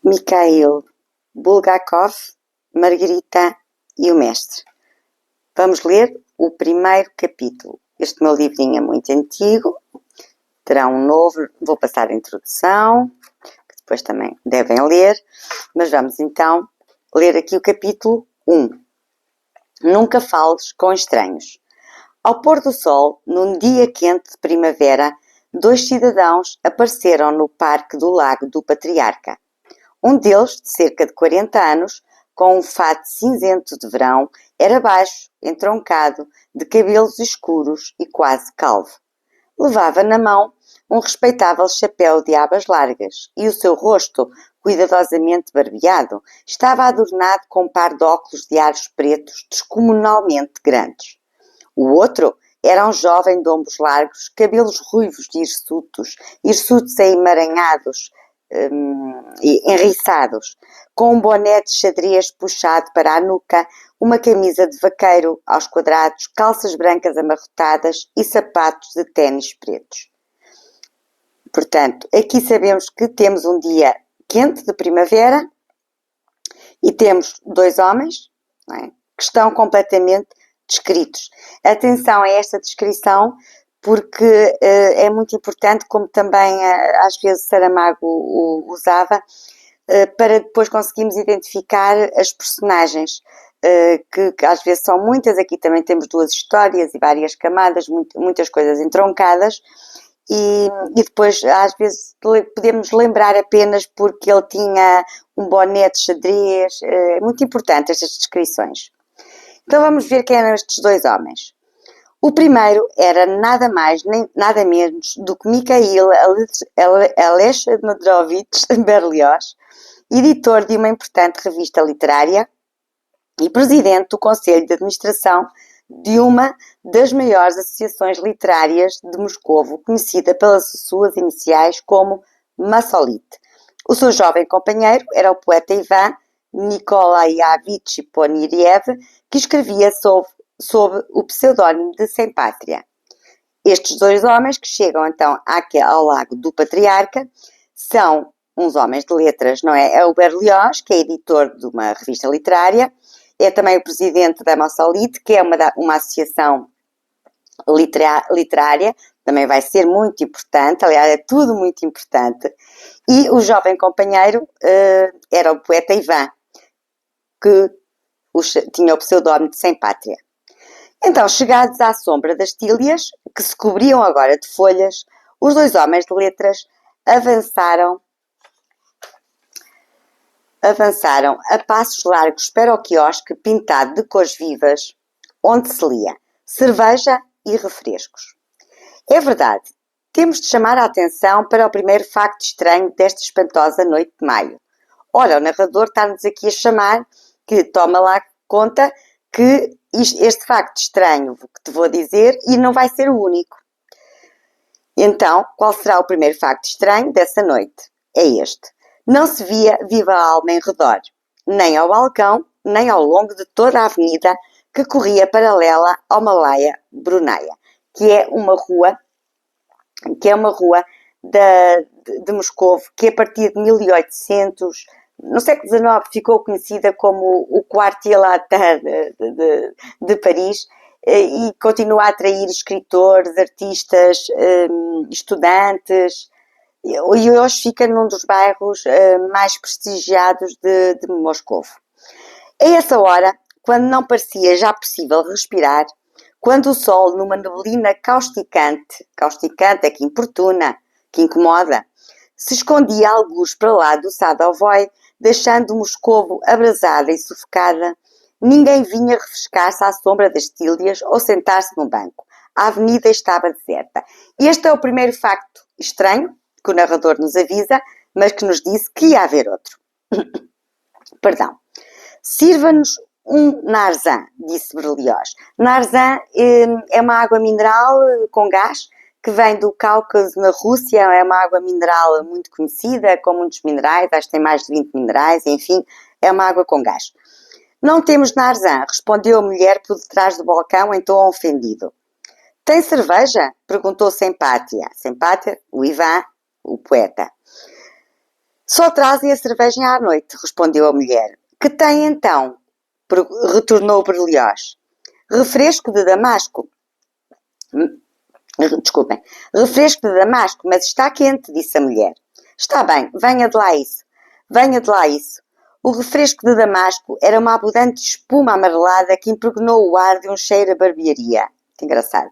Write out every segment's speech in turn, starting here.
Mikhail Bulgakov, Margarita e o Mestre. Vamos ler o primeiro capítulo. Este meu livrinho é muito antigo, terá um novo, vou passar a introdução, que depois também devem ler, mas vamos então ler aqui o capítulo 1. Nunca fales com estranhos. Ao pôr do sol, num dia quente de primavera, 2 cidadãos apareceram no parque do Lago do Patriarca. Um deles, de cerca de 40 anos, com um fato cinzento de verão, era baixo, entroncado, de cabelos escuros e quase calvo. Levava na mão um respeitável chapéu de abas largas e o seu rosto, cuidadosamente barbeado, estava adornado com um par de óculos de aros pretos descomunalmente grandes. O outro era um jovem de ombros largos, cabelos ruivos e hirsutos emaranhados e enriçados, com um boné de xadrez puxado para a nuca, uma camisa de vaqueiro aos quadrados, calças brancas amarrotadas e sapatos de ténis pretos. Portanto, aqui sabemos que temos um dia quente de primavera e temos 2 homens, não é, que estão completamente descritos. Atenção a esta descrição, porque é muito importante, como também às vezes Saramago usava, para depois conseguirmos identificar as personagens, que às vezes são muitas. Aqui também temos 2 histórias e várias camadas, muitas coisas entroncadas, e depois às vezes podemos lembrar apenas porque ele tinha um boné de xadrez. É muito importante estas descrições. Então vamos ver quem eram estes 2 homens. O primeiro era nada mais nem nada menos do que Mikhail Alexandrovich Berlioz, editor de uma importante revista literária e presidente do Conselho de Administração de uma das maiores associações literárias de Moscovo, conhecida pelas suas iniciais como Massolit. O seu jovem companheiro era o poeta Ivan Nikolaevich Poniriev, que escrevia sob o pseudónimo de Sem Pátria. Estes 2 homens que chegam então ao Lago do Patriarca são uns homens de letras, não é? É o Berlioz, que é editor de uma revista literária, é também o presidente da Massolit, que é uma associação literária, também vai ser muito importante, aliás, é tudo muito importante. E o jovem companheiro era o poeta Ivan, que tinha o pseudónimo de Sem Pátria. Então, chegados à sombra das tílias, que se cobriam agora de folhas, os 2 homens de letras avançaram a passos largos para o quiosque pintado de cores vivas, onde se lia cerveja e refrescos. É verdade, temos de chamar a atenção para o primeiro facto estranho desta espantosa noite de maio. Ora, o narrador está-nos aqui a chamar que toma lá conta que este facto estranho que te vou dizer e não vai ser o único. Então, qual será o primeiro facto estranho dessa noite? É este. Não se via viva alma em redor, nem ao balcão, nem ao longo de toda a avenida que corria paralela ao Malaya Brunaia, que é uma rua de Moscovo, que a partir de 1800, no século XIX, ficou conhecida como o Quartier Latin de Paris, e continua a atrair escritores, artistas, estudantes, e hoje fica num dos bairros mais prestigiados de Moscovo. A essa hora, quando não parecia já possível respirar, quando o sol, numa neblina causticante é que importuna, que incomoda, se escondia algures para lá do Sadovoy, deixando Moscovo abrasada e sufocada, ninguém vinha refrescar-se à sombra das tílias ou sentar-se num banco. A avenida estava deserta. Este é o primeiro facto estranho que o narrador nos avisa, mas que nos disse que ia haver outro. Perdão. Sirva-nos um Narzan, disse Berlioz. Narzan é uma água mineral com gás que vem do Cáucaso, na Rússia. É uma água mineral muito conhecida, com muitos minerais, acho que tem mais de 20 minerais, enfim, é uma água com gás. Não temos Narzan, respondeu a mulher por detrás do balcão em tom ofendido. Tem cerveja? Perguntou Sem Pátria. Sem Pátria, o Ivan, o poeta. Só trazem a cerveja à noite, respondeu a mulher. Que tem então? Retornou Berlioz. Refresco de Damasco. Desculpem. Refresco de Damasco, mas está quente, disse a mulher. Está bem, venha de lá isso. Venha de lá isso. O refresco de Damasco era uma abundante espuma amarelada que impregnou o ar de um cheiro a barbearia. Que engraçado.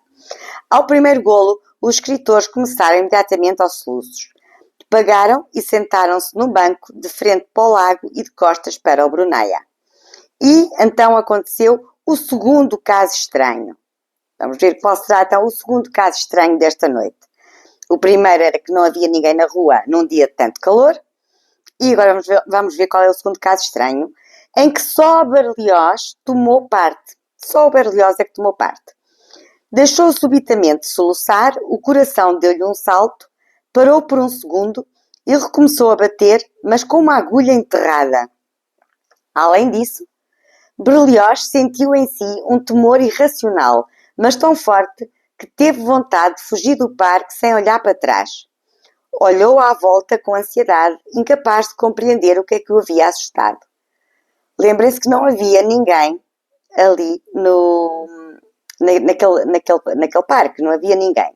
Ao primeiro golo, os escritores começaram imediatamente aos soluços. Pagaram e sentaram-se num banco de frente para o lago e de costas para o Bruneia. E então aconteceu o segundo caso estranho. Vamos ver qual será então o segundo caso estranho desta noite. O primeiro era que não havia ninguém na rua num dia de tanto calor. E agora vamos ver qual é o segundo caso estranho, em que só Berlioz tomou parte. Só o Berlioz é que tomou parte. Deixou subitamente soluçar, o coração deu-lhe um salto, parou por um segundo e recomeçou a bater, mas com uma agulha enterrada. Além disso, Berlioz sentiu em si um temor irracional, mas tão forte que teve vontade de fugir do parque sem olhar para trás. Olhou à volta com ansiedade, incapaz de compreender o que é que o havia assustado. Lembrem-se que não havia ninguém ali naquele parque, não havia ninguém.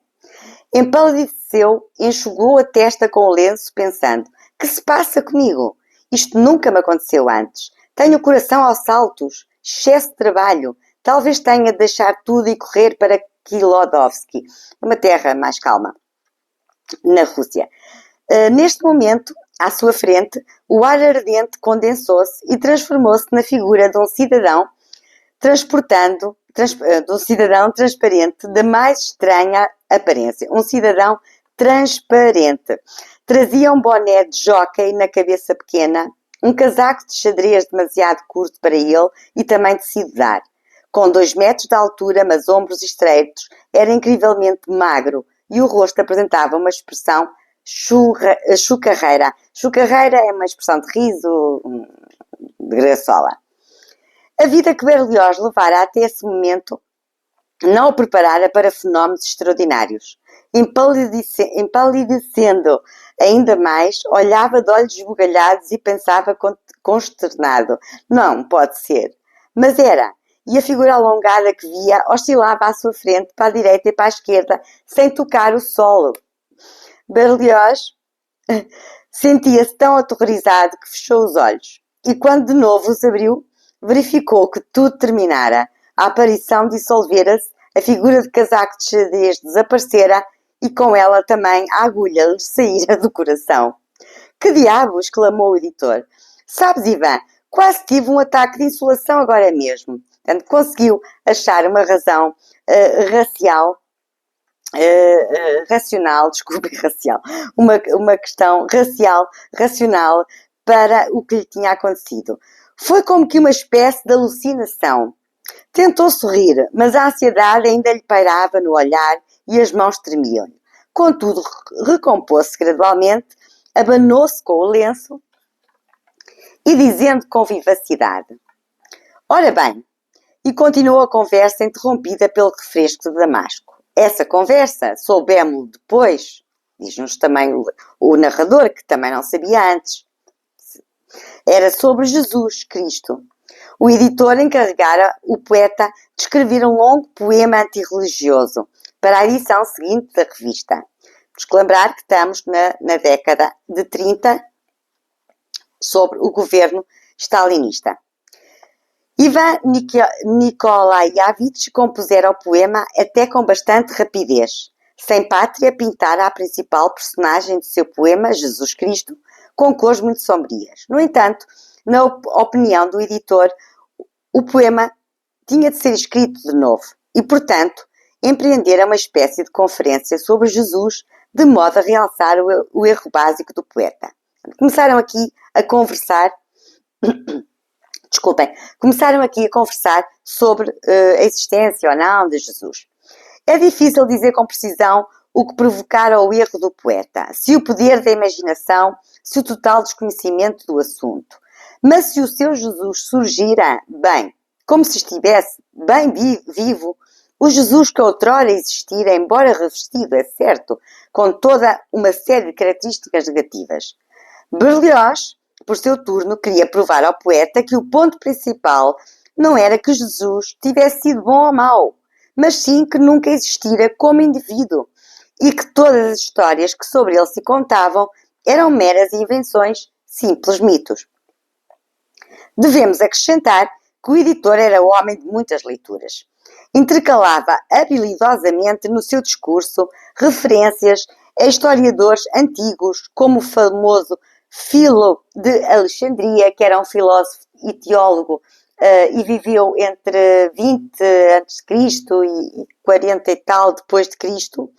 Empalideceu, enxugou a testa com o lenço, pensando: que se passa comigo? Isto nunca me aconteceu antes. Tenho o coração aos saltos, excesso de trabalho. Talvez tenha de deixar tudo e correr para Kilodovsky, uma terra mais calma, na Rússia. Neste momento, à sua frente, o ar ardente condensou-se e transformou-se na figura de um cidadão transparente da mais estranha aparência. Um cidadão transparente. Trazia um boné de jóquei na cabeça pequena, um casaco de xadrez demasiado curto para ele e também tecido de ar. Com 2 metros de altura, mas ombros estreitos, era incrivelmente magro e o rosto apresentava uma expressão chucarreira. Chucarreira é uma expressão de riso, de graçola. A vida que Berlioz levara até esse momento não o preparara para fenómenos extraordinários. Empalidecendo ainda mais, olhava de olhos esbugalhados e pensava consternado. Não, pode ser. Mas era. E a figura alongada que via oscilava à sua frente, para a direita e para a esquerda, sem tocar o solo. Berlioz sentia-se tão aterrorizado que fechou os olhos. E quando de novo os abriu, verificou que tudo terminara. A aparição dissolvera-se, a figura de casaco de xadrez desaparecera e com ela também a agulha lhe saíra do coração. Que diabo! Exclamou o editor. Sabes, Ivan, quase tive um ataque de insolação agora mesmo. Portanto, conseguiu achar uma razão uma questão racional para o que lhe tinha acontecido. Foi como que uma espécie de alucinação. Tentou sorrir, mas a ansiedade ainda lhe pairava no olhar e as mãos tremiam-lhe. Contudo, recompôs-se gradualmente, abanou-se com o lenço e dizendo com vivacidade: ora bem, e continuou a conversa interrompida pelo refresco de Damasco. Essa conversa soubemos-lo depois, diz-nos também o narrador, que também não sabia antes. Era sobre Jesus Cristo. O editor encarregara o poeta de escrever um longo poema antirreligioso para a edição seguinte da revista. Temos que lembrar que estamos na década de 30, sobre o governo stalinista. Ivan Nikolaevich compusera o poema até com bastante rapidez. Sem pátria, pintara a principal personagem do seu poema, Jesus Cristo, com cores muito sombrias. No entanto, na opinião do editor, o poema tinha de ser escrito de novo e, portanto, empreendera uma espécie de conferência sobre Jesus, de modo a realçar o erro básico do poeta. Começaram aqui a conversar sobre a existência ou não de Jesus. É difícil dizer com precisão o que provocara o erro do poeta, se o poder da imaginação, se o total desconhecimento do assunto. Mas se o seu Jesus surgira, bem, como se estivesse bem vivo, o Jesus que outrora existira, embora revestido, é certo, com toda uma série de características negativas. Berlioz, por seu turno, queria provar ao poeta que o ponto principal não era que Jesus tivesse sido bom ou mau, mas sim que nunca existira como indivíduo e que todas as histórias que sobre ele se contavam eram meras invenções, simples mitos. Devemos acrescentar que o editor era homem de muitas leituras. Intercalava habilidosamente no seu discurso referências a historiadores antigos, como o famoso Filo de Alexandria, que era um filósofo e teólogo e viveu entre 20 a.C. e 40 e tal depois de Cristo,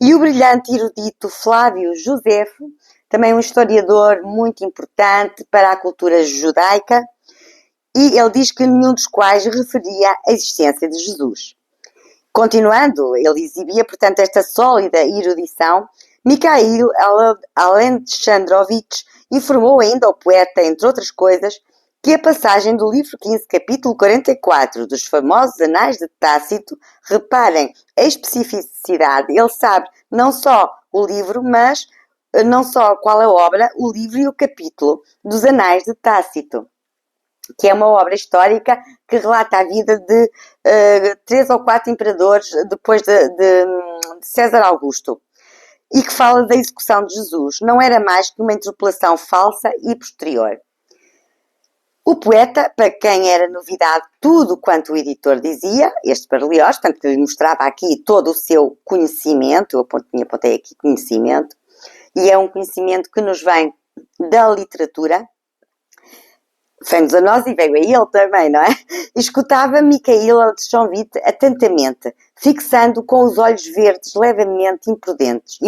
e o brilhante erudito Flávio Josefo, também um historiador muito importante para a cultura judaica, e ele diz que nenhum dos quais referia a existência de Jesus. Continuando, ele exibia, portanto, esta sólida erudição. Mikhail Alexandrovich informou ainda ao poeta, entre outras coisas, que a passagem do livro 15, capítulo 44 dos famosos Anais de Tácito, reparem a especificidade, ele sabe não só o livro, mas não só qual a obra, o livro e o capítulo dos Anais de Tácito, que é uma obra histórica que relata a vida de 3 ou 4 imperadores depois de César Augusto e que fala da execução de Jesus. Não era mais que uma interpolação falsa e posterior. O poeta, para quem era novidade tudo quanto o editor dizia, este Berlioz, portanto, que lhe mostrava aqui todo o seu conhecimento, eu apontei aqui conhecimento, e é um conhecimento que nos vem da literatura, vem-nos a nós e veio a ele também, não é? Escutava Mikhail Alexandrovich atentamente, fixando com os olhos verdes levemente impudentes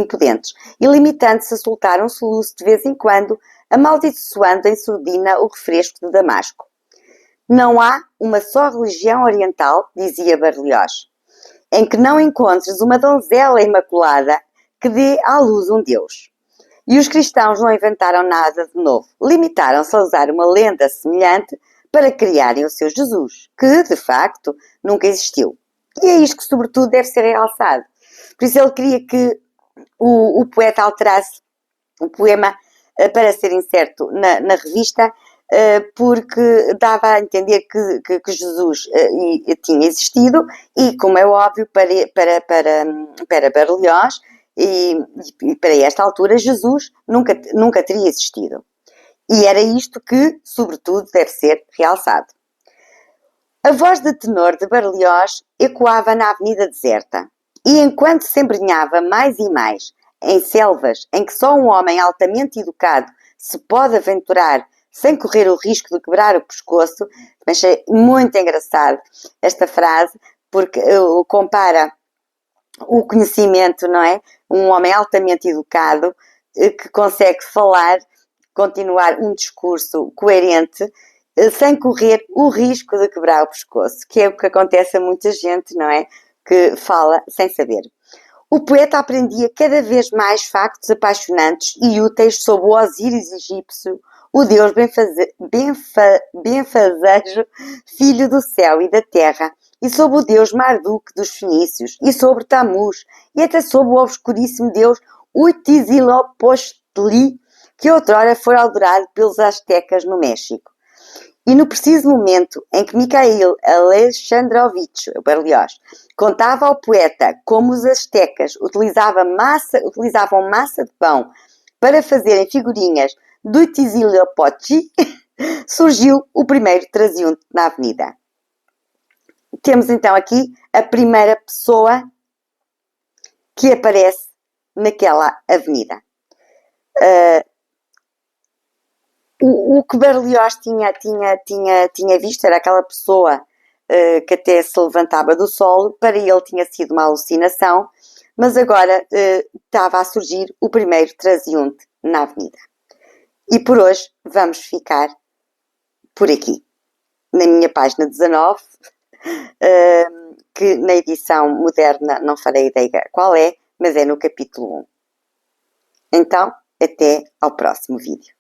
e limitando-se a soltar um soluço de vez em quando, amaldiçoando em surdina o refresco de Damasco. Não há uma só religião oriental, dizia Berlioz, em que não encontres uma donzela imaculada que dê à luz um Deus. E os cristãos não inventaram nada de novo. Limitaram-se a usar uma lenda semelhante para criarem o seu Jesus, que, de facto, nunca existiu. E é isto que, sobretudo, deve ser realçado. Por isso ele queria que o poeta alterasse o poema para ser inserto na revista, porque dava a entender que Jesus tinha existido e, como é óbvio, para Berlioz, e para esta altura Jesus nunca teria existido. E era isto que, sobretudo, deve ser realçado. A voz de tenor de Berlioz ecoava na avenida deserta, e enquanto se embrenhava mais e mais em selvas em que só um homem altamente educado se pode aventurar sem correr o risco de quebrar o pescoço, achei muito engraçado esta frase, porque compara o conhecimento, não é? Um homem altamente educado que consegue falar, continuar um discurso coerente sem correr o risco de quebrar o pescoço, que é o que acontece a muita gente, não é? Que fala sem saber. O poeta aprendia cada vez mais factos apaixonantes e úteis sobre o Osíris egípcio, o deus benfazejo, filho do céu e da terra, e sobre o deus Marduk dos fenícios, e sobre Tamuz, e até sobre o obscuríssimo deus Huitzilopochtli, que outrora foi adorado pelos astecas no México. E no preciso momento em que Mikhail Alexandrovich Berlioz contava ao poeta como os astecas utilizavam massa de pão para fazerem figurinhas do Huitzilopochtli, surgiu o primeiro transeunte na avenida. Temos então aqui a primeira pessoa que aparece naquela avenida. O que Berlioz tinha visto era aquela pessoa que até se levantava do solo, para ele tinha sido uma alucinação, mas agora estava a surgir o primeiro transeunte na avenida. E por hoje vamos ficar por aqui, na minha página 19, que na edição moderna não farei ideia qual é, mas é no capítulo 1. Então, até ao próximo vídeo.